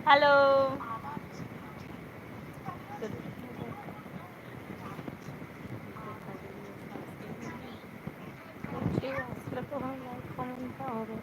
Hello. কেউ আসলে তো হয় লাইক কমেন্টটা হবে।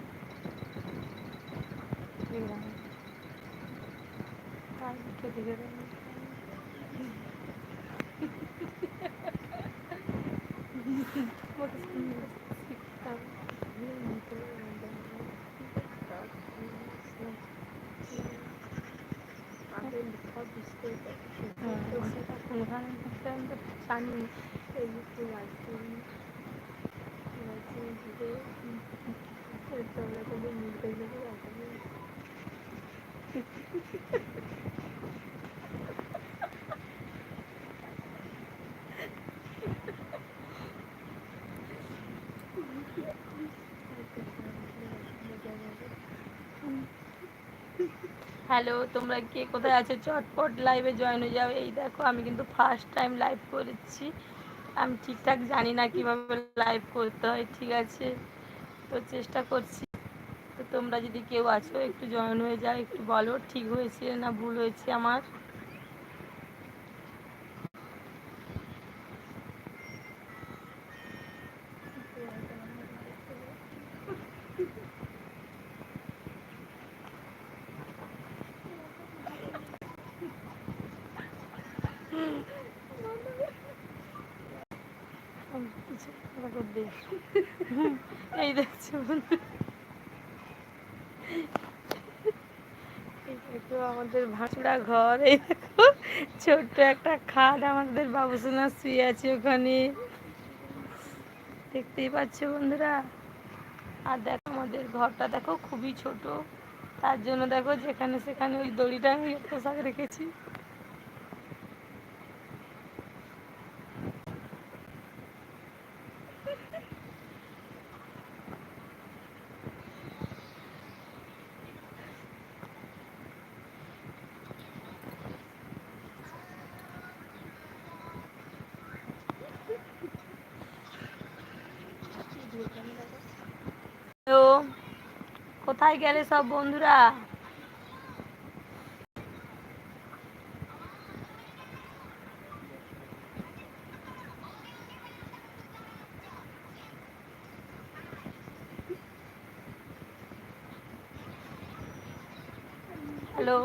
হ্যালো, তোমরা কে কোথায় আছো? চটপট লাইভে জয়েন হয়ে যাও। এই দেখো, আমি কিন্তু ফার্স্ট টাইম লাইভ করেছি। আমি ঠিকঠাক জানি না কিভাবে লাইভ করতে হয়, ঠিক আছে? তো চেষ্টা করছি। তো তোমরা যদি কেউ আছো একটু জয়েন হয়ে যাও, একটু বলো ঠিক হয়েছে না ভুল হয়েছে আমার। এই দেখছো দেখো আমাদের ভাঙড়া ঘর, এই দেখো ছোট্ট একটা খাট, আমাদের বাবুসোনা শুয়ে আছে ওখানে, দেখতেই পাচ্ছ বন্ধুরা। আর দেখো আমাদের ঘরটা দেখো খুবই ছোট, তার জন্য দেখো যেখানে সেখানে ওই দড়িটা আমি পোশাক রেখেছি। তো কোথায় গেলে সব বন্ধুরা? হ্যালো।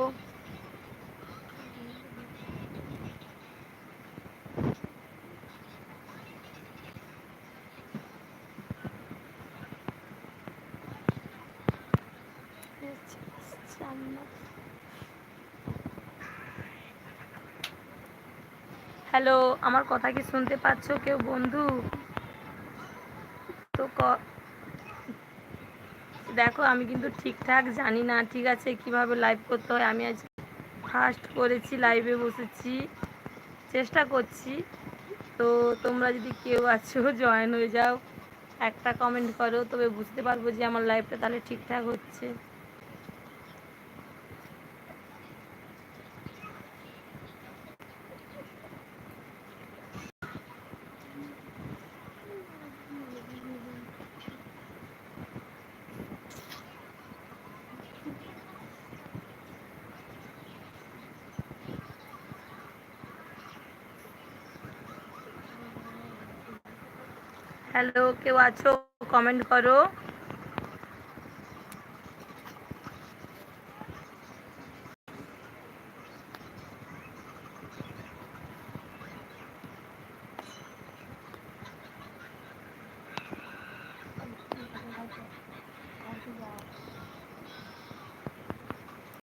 হ্যালো, আমার কথা কি শুনতে পাচ্ছ কেউ বন্ধু? তো দেখো আমি কিন্তু ঠিকঠাক জানি না, ঠিক আছে, কিভাবে লাইভ করতে হয়। আমি আজ ফার্স্ট করেছি, লাইভে বসেছি, চেষ্টা করছি। তো তোমরা যদি কেউ আছো জয়েন হয়ে যাও, একটা কমেন্ট করো, তবে বুঝতে পারবো যে আমার লাইভটা তাহলে ঠিকঠাক হচ্ছে। হ্যালো, কেউ আছো? কমেন্ট করো।